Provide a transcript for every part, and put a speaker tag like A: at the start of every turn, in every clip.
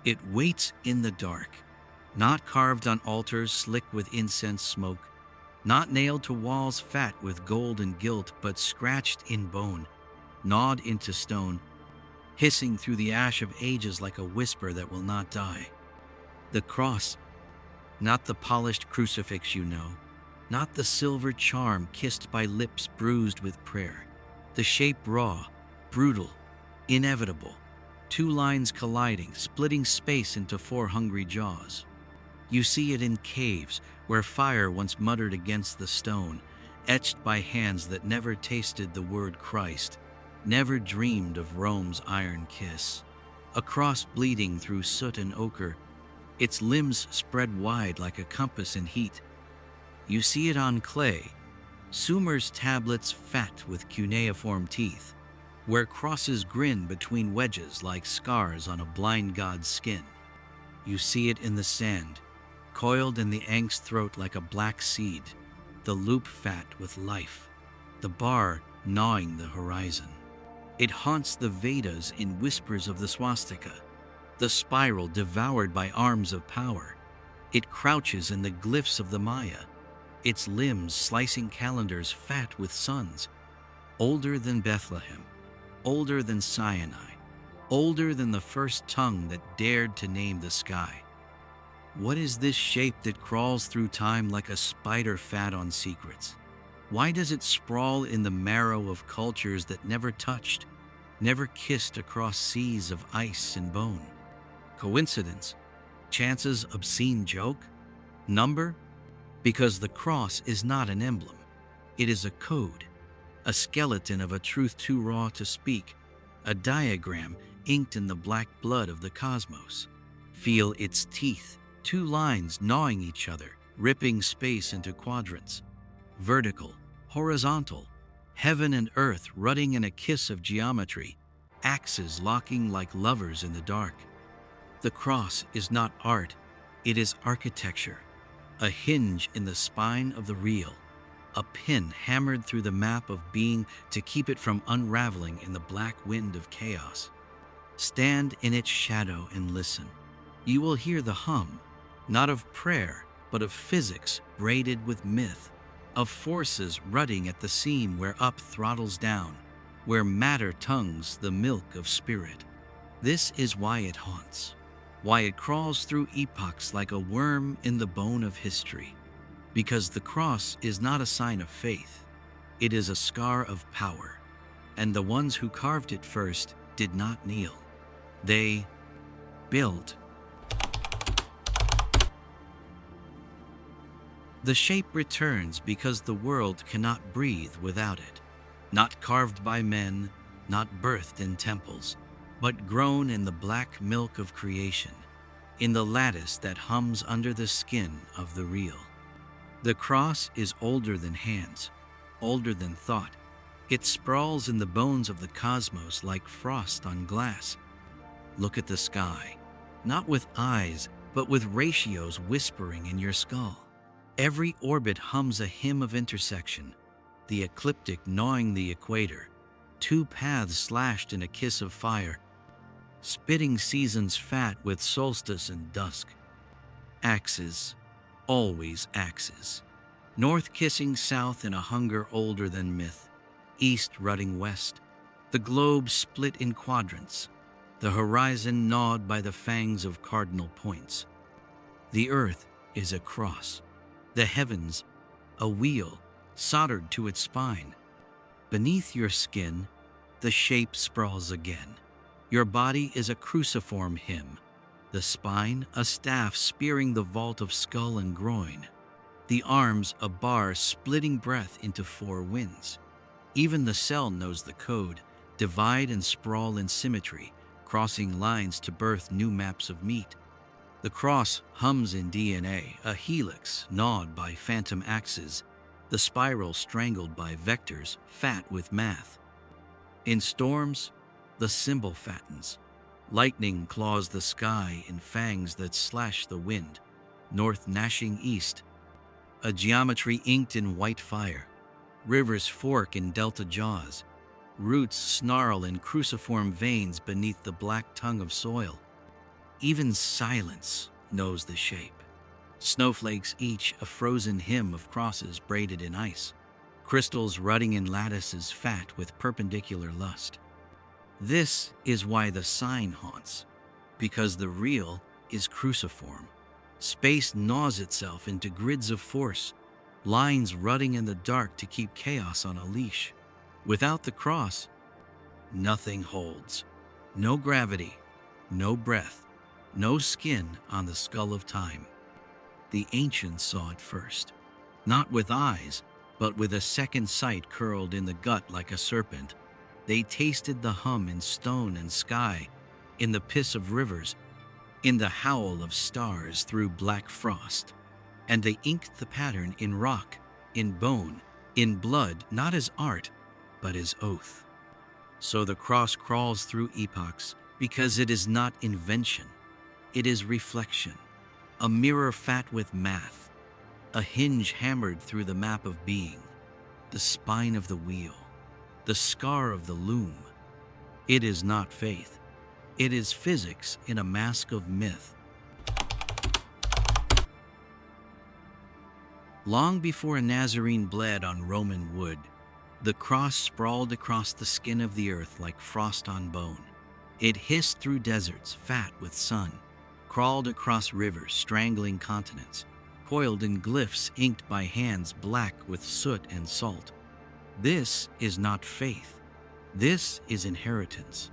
A: It waits in the dark, not carved on altars slick with incense smoke, not nailed to walls fat with gold and gilt, but scratched in bone, gnawed into stone, hissing through the ash of ages like a whisper that will not die. The cross, not the polished crucifix you know, not the silver charm kissed by lips bruised with prayer. The shape raw, brutal, inevitable, two lines colliding, splitting space into four hungry jaws. You see it in caves where fire once muttered against the stone, etched by hands that never tasted the word Christ, never dreamed of Rome's iron kiss. A cross bleeding through soot and ochre, its limbs spread wide like a compass in heat. You see it on clay, Sumer's tablets fat with cuneiform teeth, where crosses grin between wedges like scars on a blind god's skin. You see it in the sand, coiled in the ank's throat like a black seed, the loop fat with life, the bar gnawing the horizon. It haunts the Vedas in whispers of the swastika, the spiral devoured by arms of power. It crouches in the glyphs of the Maya, its limbs slicing calendars fat with suns, older than Bethlehem, older than Sinai, older than the first tongue that dared to name the sky. What is this shape that crawls through time like a spider fat on secrets? Why does it sprawl in the marrow of cultures that never touched, never kissed across seas of ice and bone? Coincidence? Chance's obscene joke? Number? Because the cross is not an emblem. It is a code, a skeleton of a truth too raw to speak, a diagram inked in the black blood of the cosmos. Feel its teeth, two lines gnawing each other, ripping space into quadrants. Vertical, horizontal, heaven and earth rutting in a kiss of geometry, axes locking like lovers in the dark. The cross is not art, it is architecture, a hinge in the spine of the real, a pin hammered through the map of being to keep it from unraveling in the black wind of chaos. Stand in its shadow and listen. You will hear the hum, not of prayer, but of physics braided with myth, of forces rutting at the seam where up throttles down, where matter tongues the milk of spirit. This is why it haunts, why it crawls through epochs like a worm in the bone of history. Because the cross is not a sign of faith, it is a scar of power, and the ones who carved it first did not kneel. They built. The shape returns because the world cannot breathe without it, not carved by men, not birthed in temples, but grown in the black milk of creation, in the lattice that hums under the skin of the real. The cross is older than hands, older than thought. It sprawls in the bones of the cosmos like frost on glass. Look at the sky, not with eyes, but with ratios whispering in your skull. Every orbit hums a hymn of intersection, the ecliptic gnawing the equator, two paths slashed in a kiss of fire, spitting seasons fat with solstice and dusk. Axes, always axes. North kissing south in a hunger older than myth, east rutting west, the globe split in quadrants, the horizon gnawed by the fangs of cardinal points. The earth is a cross, the heavens a wheel soldered to its spine. Beneath your skin, the shape sprawls again. Your body is a cruciform hymn, the spine a staff spearing the vault of skull and groin, the arms a bar splitting breath into four winds. Even the cell knows the code, divide and sprawl in symmetry, crossing lines to birth new maps of meat. The cross hums in DNA, a helix gnawed by phantom axes, the spiral strangled by vectors fat with math. In storms, the symbol fattens. Lightning claws the sky in fangs that slash the wind, north gnashing east, a geometry inked in white fire. Rivers fork in delta jaws, roots snarl in cruciform veins beneath the black tongue of soil. Even silence knows the shape. Snowflakes, each a frozen hymn of crosses braided in ice. Crystals rutting in lattices fat with perpendicular lust. This is why the sign haunts, because the real is cruciform. Space gnaws itself into grids of force, lines rutting in the dark to keep chaos on a leash. Without the cross, nothing holds. No gravity, no breath, no skin on the skull of time. The ancients saw it first, not with eyes, but with a second sight curled in the gut like a serpent. They tasted the hum in stone and sky, in the piss of rivers, in the howl of stars through black frost. And they inked the pattern in rock, in bone, in blood, not as art, but as oath. So the cross crawls through epochs, because it is not invention, it is reflection, a mirror fat with math, a hinge hammered through the map of being, the spine of the wheel, the scar of the loom. It is not faith, it is physics in a mask of myth. Long before a Nazarene bled on Roman wood, the cross sprawled across the skin of the earth like frost on bone. It hissed through deserts, fat with sun, crawled across rivers, strangling continents, coiled in glyphs inked by hands black with soot and salt. This is not faith. This is inheritance.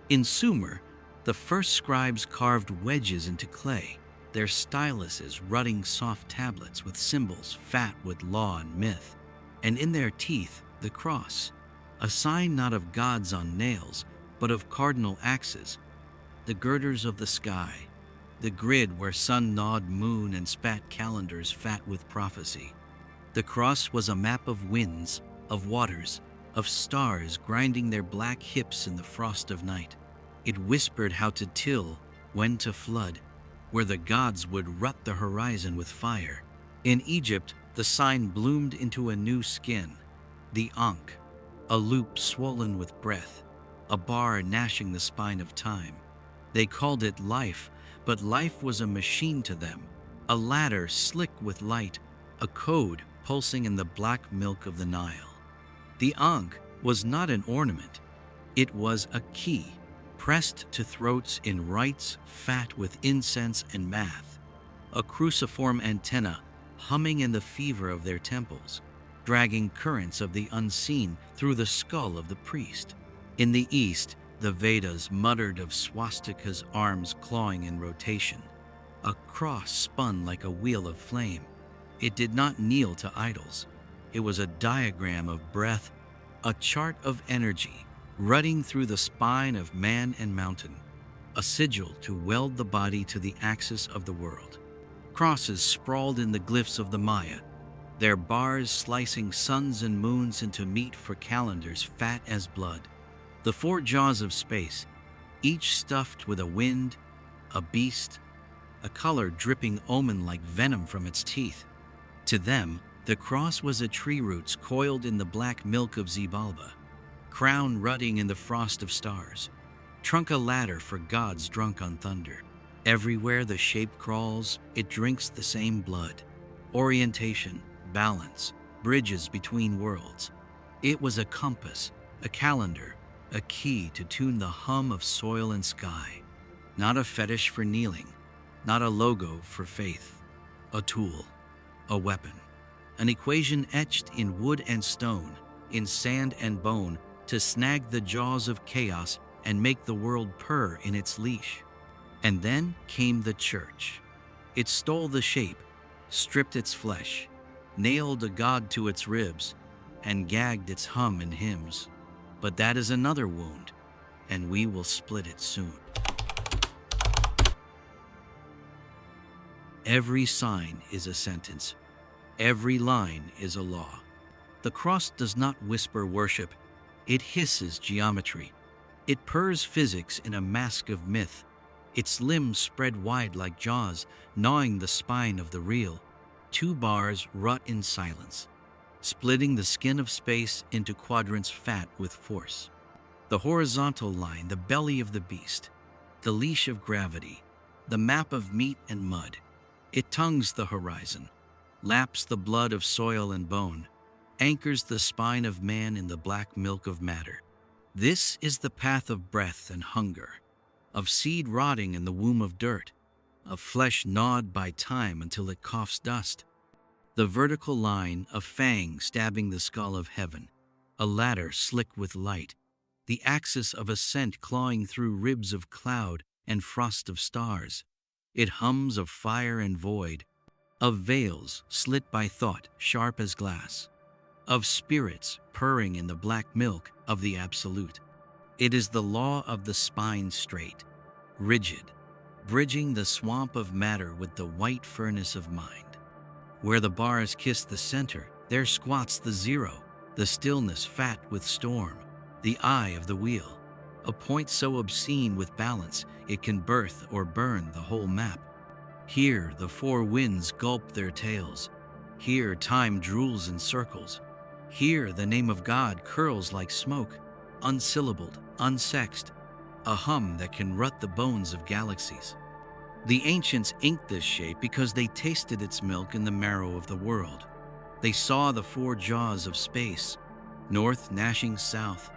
A: In Sumer, the first scribes carved wedges into clay, their styluses rutting soft tablets with symbols fat with law and myth, and in their teeth the cross, a sign not of gods on nails, but of cardinal axes, the girders of the sky, the grid where sun-gnawed moon and spat calendars fat with prophecy. The cross was a map of winds, of waters, of stars grinding their black hips in the frost of night. It whispered how to till, when to flood, where the gods would rut the horizon with fire. In Egypt, the sign bloomed into a new skin, the ankh, a loop swollen with breath, a bar gnashing the spine of time. They called it life, but life was a machine to them, a ladder slick with light, a code pulsing in the black milk of the Nile. The ankh was not an ornament, it was a key, pressed to throats in rites fat with incense and math, a cruciform antenna humming in the fever of their temples, dragging currents of the unseen through the skull of the priest. In the east, the Vedas muttered of swastikas' arms clawing in rotation. A cross spun like a wheel of flame. It did not kneel to idols. It was a diagram of breath, a chart of energy, rutting through the spine of man and mountain, a sigil to weld the body to the axis of the world. Crosses sprawled in the glyphs of the Maya, their bars slicing suns and moons into meat for calendars fat as blood. The four jaws of space, each stuffed with a wind, a beast, a color dripping omen like venom from its teeth. To them, the cross was a tree roots coiled in the black milk of Xibalba, crown rutting in the frost of stars, trunk a ladder for gods drunk on thunder. Everywhere the shape crawls, it drinks the same blood. Orientation, balance, bridges between worlds. It was a compass, a calendar, a key to tune the hum of soil and sky. Not a fetish for kneeling, not a logo for faith. A tool, a weapon, an equation etched in wood and stone, in sand and bone, to snag the jaws of chaos and make the world purr in its leash. And then came the church. It stole the shape, stripped its flesh, nailed a god to its ribs, and gagged its hum in hymns. But that is another wound, and we will split it soon. Every sign is a sentence. Every line is a law. The cross does not whisper worship. It hisses geometry. It purrs physics in a mask of myth. Its limbs spread wide like jaws, gnawing the spine of the real. Two bars rut in silence, splitting the skin of space into quadrants fat with force. The horizontal line, the belly of the beast, the leash of gravity, the map of meat and mud. It tongues the horizon, laps the blood of soil and bone, anchors the spine of man in the black milk of matter. This is the path of breath and hunger, of seed rotting in the womb of dirt, of flesh gnawed by time until it coughs dust. The vertical line of fangs stabbing the skull of heaven, a ladder slick with light, the axis of ascent clawing through ribs of cloud and frost of stars. It hums of fire and void, of veils slit by thought sharp as glass, of spirits purring in the black milk of the absolute. It is the law of the spine straight, rigid, bridging the swamp of matter with the white furnace of mind. Where the bars kiss the center, there squats the zero, the stillness fat with storm, the eye of the wheel, a point so obscene with balance it can birth or burn the whole map. Here the four winds gulp their tails, here time drools in circles, here the name of God curls like smoke, unsyllabled, unsexed, a hum that can rut the bones of galaxies. The ancients inked this shape because they tasted its milk in the marrow of the world. They saw the four jaws of space, north gnashing south,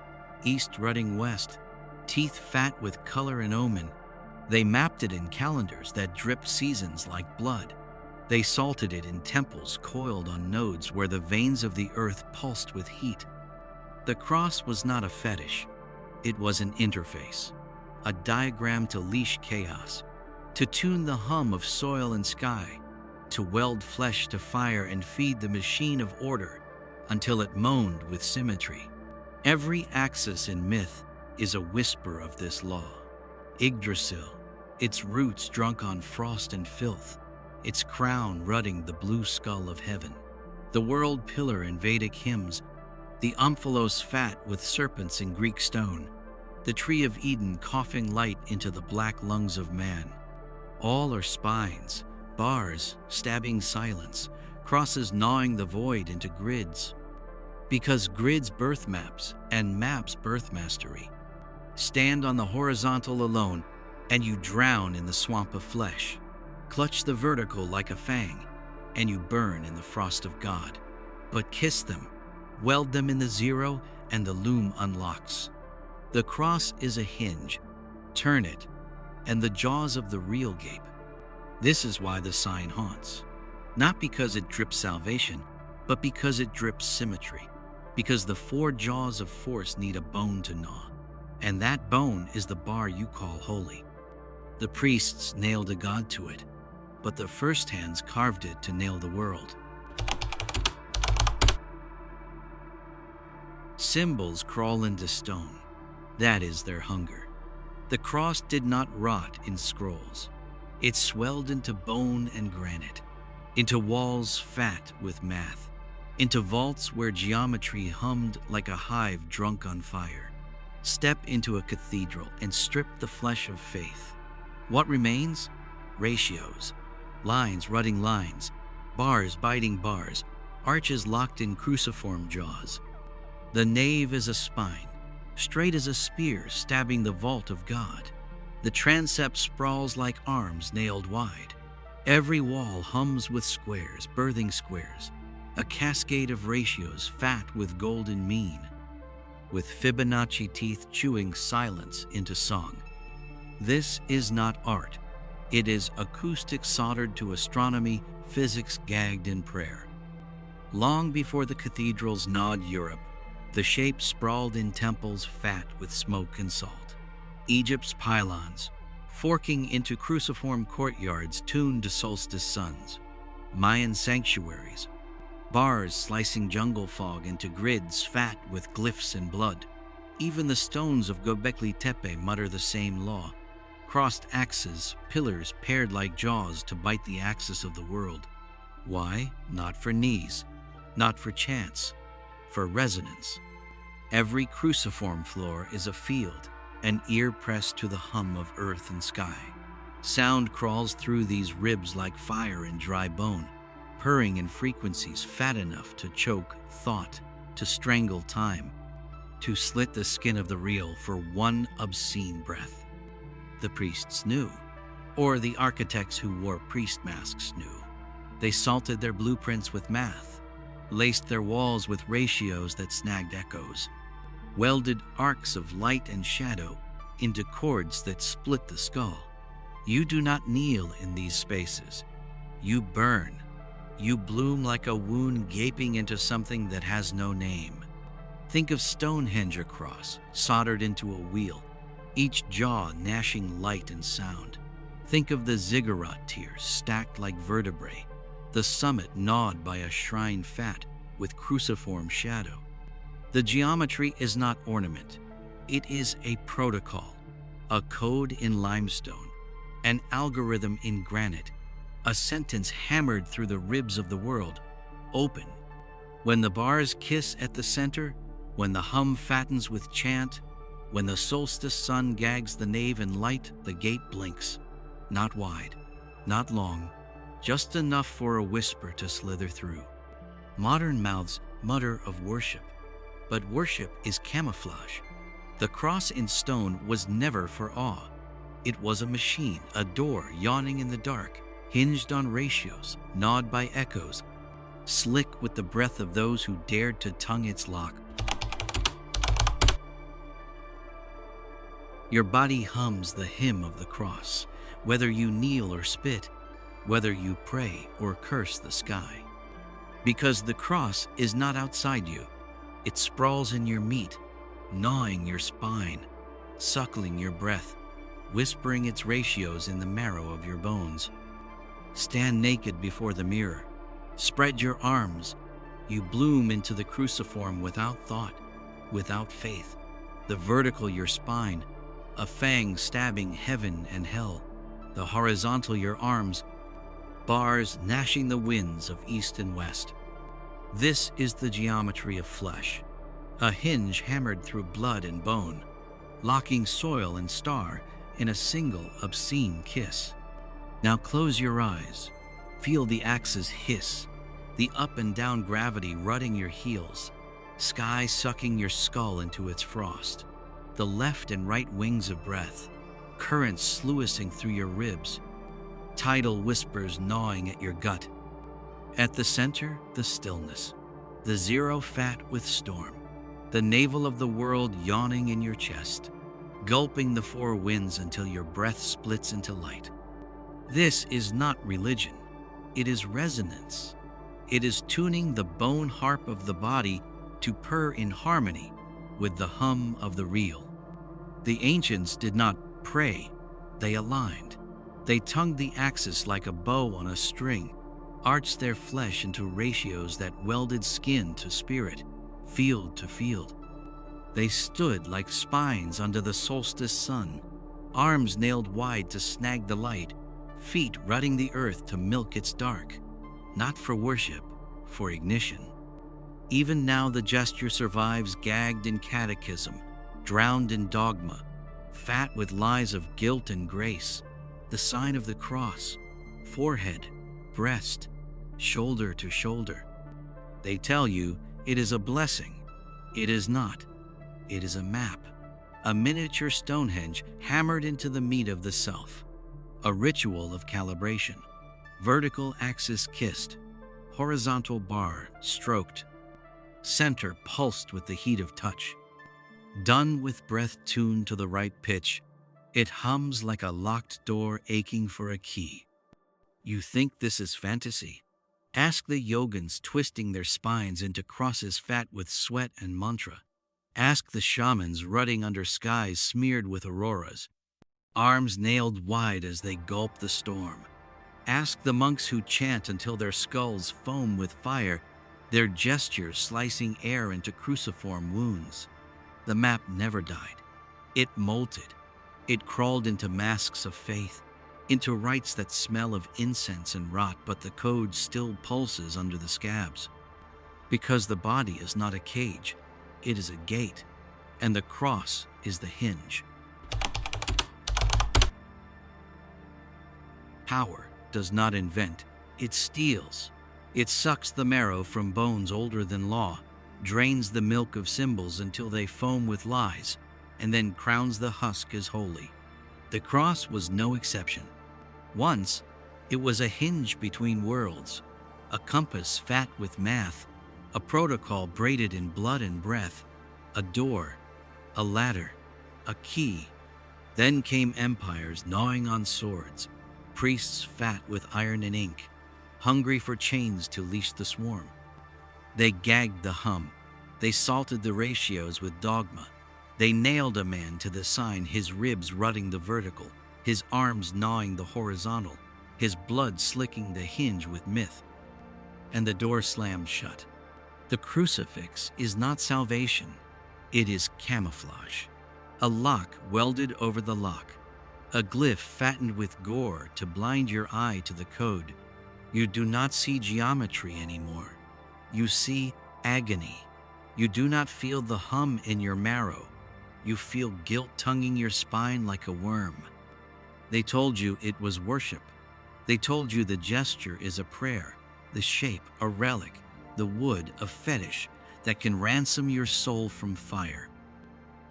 A: east rutting west, teeth fat with color and omen. They mapped it in calendars that dripped seasons like blood. They salted it in temples coiled on nodes where the veins of the earth pulsed with heat. The cross was not a fetish. It was an interface, a diagram to leash chaos, to tune the hum of soil and sky, to weld flesh to fire and feed the machine of order until it moaned with symmetry. Every axis in myth is a whisper of this law. Yggdrasil, its roots drunk on frost and filth, its crown rutting the blue skull of heaven. The world pillar in Vedic hymns, the omphalos fat with serpents in Greek stone, the tree of Eden coughing light into the black lungs of man. All are spines, bars stabbing silence, crosses gnawing the void into grids. Because grids birth maps and maps birth mastery. Stand on the horizontal alone and you drown in the swamp of flesh. Clutch the vertical like a fang and you burn in the frost of God. But kiss them, weld them in the zero and the loom unlocks. The cross is a hinge, turn it, and the jaws of the real gape. This is why the sign haunts. Not because it drips salvation, but because it drips symmetry. Because the four jaws of force need a bone to gnaw, and that bone is the bar you call holy. The priests nailed a god to it, but the first hands carved it to nail the world. Symbols crawl into stone. That is their hunger. The cross did not rot in scrolls. It swelled into bone and granite, into walls fat with math, into vaults where geometry hummed like a hive drunk on fire. Step into a cathedral and strip the flesh of faith. What remains? Ratios, lines rutting lines, bars biting bars, arches locked in cruciform jaws. The nave is a spine, straight as a spear stabbing the vault of God. The transept sprawls like arms nailed wide. Every wall hums with squares, birthing squares, a cascade of ratios fat with golden mean, with Fibonacci teeth chewing silence into song. This is not art. It is acoustic soldered to astronomy, physics gagged in prayer. Long before the cathedrals gnawed Europe, the shape sprawled in temples fat with smoke and salt. Egypt's pylons, forking into cruciform courtyards tuned to solstice suns. Mayan sanctuaries, bars slicing jungle fog into grids fat with glyphs and blood. Even the stones of Göbekli Tepe mutter the same law. Crossed axes, pillars paired like jaws to bite the axis of the world. Why? Not for knees, not for chance, for resonance. Every cruciform floor is a field, an ear pressed to the hum of earth and sky. Sound crawls through these ribs like fire in dry bone, purring in frequencies fat enough to choke thought, to strangle time, to slit the skin of the real for one obscene breath. The priests knew. Or the architects who wore priest masks knew. They salted their blueprints with math, laced their walls with ratios that snagged echoes, welded arcs of light and shadow into chords that split the skull. You do not kneel in these spaces. You burn. You bloom like a wound gaping into something that has no name. Think of Stonehenge across, soldered into a wheel, each jaw gnashing light and sound. Think of the ziggurat tiers stacked like vertebrae, the summit gnawed by a shrine fat with cruciform shadow. The geometry is not ornament. It is a protocol, a code in limestone, an algorithm in granite, a sentence hammered through the ribs of the world. Open. When the bars kiss at the center, when the hum fattens with chant, when the solstice sun gags the nave in light, the gate blinks. Not wide, not long, just enough for a whisper to slither through. Modern mouths mutter of worship, but worship is camouflage. The cross in stone was never for awe. It was a machine, a door yawning in the dark, hinged on ratios, gnawed by echoes, slick with the breath of those who dared to tongue its lock. Your body hums the hymn of the cross, whether you kneel or spit, whether you pray or curse the sky. Because the cross is not outside you. It sprawls in your meat, gnawing your spine, suckling your breath, whispering its ratios in the marrow of your bones. Stand naked before the mirror. Spread your arms. You bloom into the cruciform without thought, without faith. The vertical your spine, a fang stabbing heaven and hell. The horizontal your arms, bars gnashing the winds of east and west. This is the geometry of flesh, a hinge hammered through blood and bone, locking soil and star in a single obscene kiss. Now close your eyes, feel the axes hiss, the up and down gravity rutting your heels, sky sucking your skull into its frost, the left and right wings of breath, currents sluicing through your ribs, tidal whispers gnawing at your gut. At the center, the stillness, the zero fat with storm, the navel of the world yawning in your chest, gulping the four winds until your breath splits into light. This is not religion. It is resonance. It is tuning the bone harp of the body to purr in harmony with the hum of the real. The ancients did not pray, they aligned. They tongued the axis like a bow on a string, arched their flesh into ratios that welded skin to spirit, field to field. They stood like spines under the solstice sun, arms nailed wide to snag the light, feet rutting the earth to milk its dark, not for worship, for ignition. Even now the gesture survives, gagged in catechism, drowned in dogma, fat with lies of guilt and grace, the sign of the cross, forehead, breast, shoulder to shoulder. They tell you it is a blessing. It is not. It is a map, a miniature Stonehenge hammered into the meat of the self, a ritual of calibration, vertical axis kissed, horizontal bar stroked, center pulsed with the heat of touch. Done with breath tuned to the right pitch, it hums like a locked door aching for a key. You think this is fantasy? Ask the yogins twisting their spines into crosses fat with sweat and mantra. Ask the shamans rutting under skies smeared with auroras, arms nailed wide as they gulp the storm. Ask the monks who chant until their skulls foam with fire, their gestures slicing air into cruciform wounds. The map never died. It molted. It crawled into masks of faith, into rites that smell of incense and rot, but the code still pulses under the scabs. Because the body is not a cage, it is a gate, and the cross is the hinge. Power does not invent, it steals. It sucks the marrow from bones older than law, drains the milk of symbols until they foam with lies, and then crowns the husk as holy. The cross was no exception. Once, it was a hinge between worlds, a compass fat with math, a protocol braided in blood and breath, a door, a ladder, a key. Then came empires gnawing on swords, priests fat with iron and ink, hungry for chains to leash the swarm. They gagged the hum. They salted the ratios with dogma. They nailed a man to the sign, his ribs rutting the vertical, his arms gnawing the horizontal, his blood slicking the hinge with myth. And the door slammed shut. The crucifix is not salvation. It is camouflage. A lock welded over the lock. A glyph fattened with gore to blind your eye to the code. You do not see geometry anymore. You see agony. You do not feel the hum in your marrow. You feel guilt tonguing your spine like a worm. They told you it was worship. They told you the gesture is a prayer, the shape a relic, the wood a fetish that can ransom your soul from fire.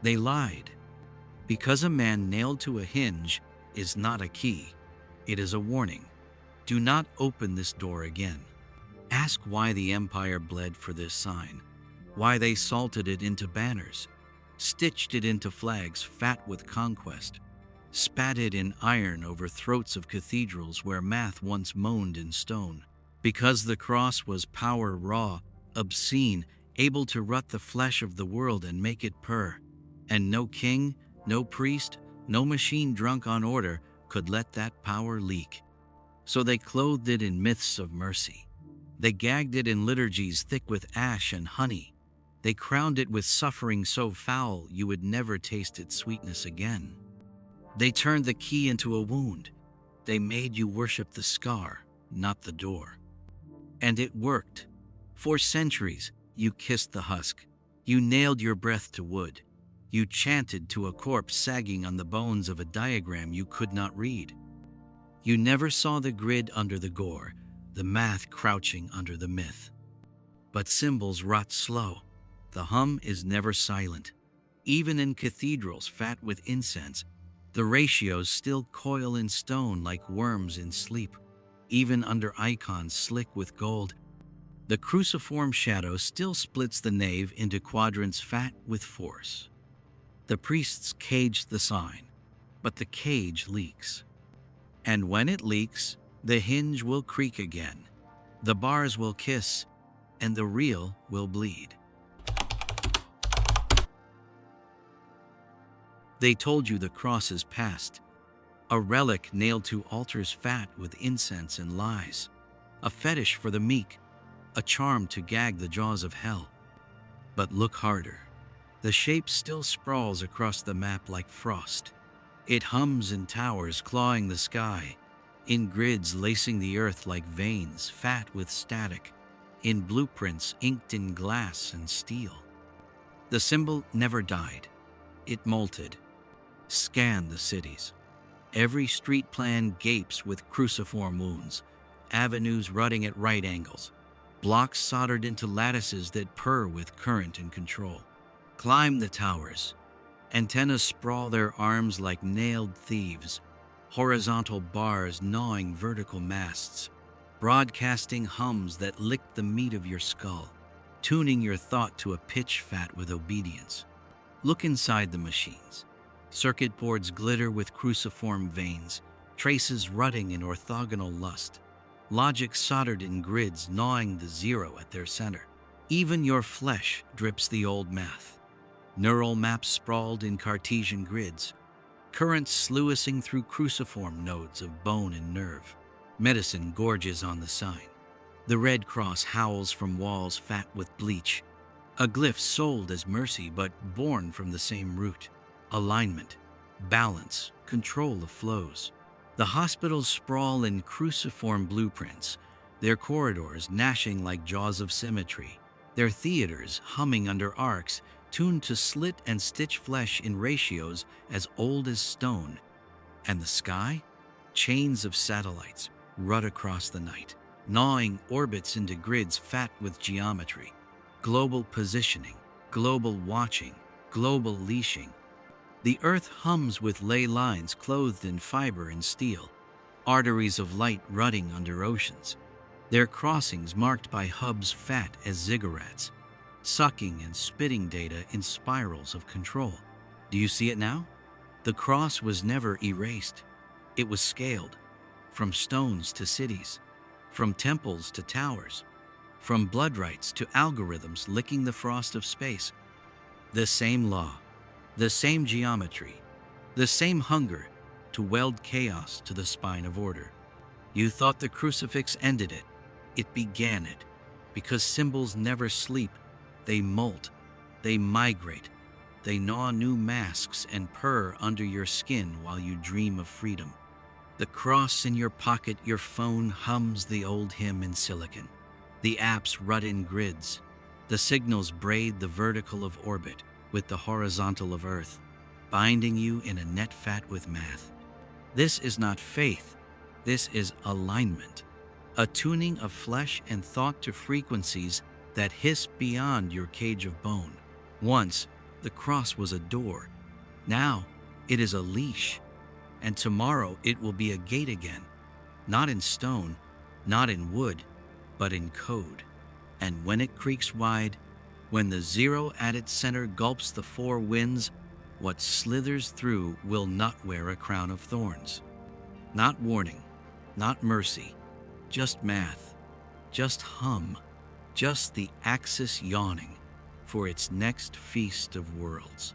A: They lied. Because a man nailed to a hinge is not a key, it is a warning. Do not open this door again. Ask why the empire bled for this sign, why they salted it into banners, stitched it into flags fat with conquest, spat it in iron over throats of cathedrals where math once moaned in stone. Because the cross was power raw, obscene, able to rut the flesh of the world and make it purr. And no king, no priest, no machine drunk on order could let that power leak. So they clothed it in myths of mercy. They gagged it in liturgies thick with ash and honey. They crowned it with suffering so foul you would never taste its sweetness again. They turned the key into a wound. They made you worship the scar, not the door. And it worked. For centuries, you kissed the husk. You nailed your breath to wood. You chanted to a corpse sagging on the bones of a diagram you could not read. You never saw the grid under the gore, the math crouching under the myth. But symbols rot slow. The hum is never silent. Even in cathedrals fat with incense, the ratios still coil in stone like worms in sleep. Even under icons slick with gold, the cruciform shadow still splits the nave into quadrants fat with force. The priests cage the sign, but the cage leaks. And when it leaks, the hinge will creak again. The bars will kiss, and the real will bleed. They told you the cross is past, a relic nailed to altars fat with incense and lies, a fetish for the meek, a charm to gag the jaws of hell. But look harder. The shape still sprawls across the map like frost. It hums in towers clawing the sky, in grids lacing the earth like veins fat with static, in blueprints inked in glass and steel. The symbol never died. It molted. Scan the cities. Every street plan gapes with cruciform wounds, avenues rutting at right angles, blocks soldered into lattices that purr with current and control. Climb the towers. Antennas sprawl their arms like nailed thieves, horizontal bars gnawing vertical masts, broadcasting hums that lick the meat of your skull, tuning your thought to a pitch fat with obedience. Look inside the machines. Circuit boards glitter with cruciform veins, traces rutting in orthogonal lust, logic soldered in grids gnawing the zero at their center. Even your flesh drips the old math. Neural maps sprawled in Cartesian grids, currents sluicing through cruciform nodes of bone and nerve. Medicine gorges on the sign. The Red Cross howls from walls fat with bleach. A glyph sold as mercy but born from the same root. Alignment, balance, control of flows. The hospitals sprawl in cruciform blueprints, their corridors gnashing like jaws of symmetry, their theaters humming under arcs tuned to slit and stitch flesh in ratios as old as stone. And the sky? Chains of satellites rut across the night, gnawing orbits into grids fat with geometry. Global positioning, global watching, global leashing. The earth hums with ley lines clothed in fiber and steel. arteries of light rutting under oceans, their crossings marked by hubs fat as ziggurats, sucking and spitting data in spirals of control. Do you see it now? The cross was never erased. It was scaled, from stones to cities, from temples to towers, from blood rites to algorithms licking the frost of space. The same law, the same geometry, the same hunger to weld chaos to the spine of order. You thought the crucifix ended it. It began it, because symbols never sleep. They molt, they migrate, they gnaw new masks and purr under your skin while you dream of freedom. The cross in your pocket, your phone hums the old hymn in silicon. The apps rut in grids. The signals braid the vertical of orbit with the horizontal of Earth, binding you in a net fat with math. This is not faith. This is alignment, a tuning of flesh and thought to frequencies that hiss beyond your cage of bone. Once, the cross was a door. Now, it is a leash. And tomorrow it will be a gate again, not in stone, not in wood, but in code. And when it creaks wide, when the zero at its center gulps the four winds, what slithers through will not wear a crown of thorns. Not warning, not mercy, just math, just hum, just the axis yawning for its next feast of worlds.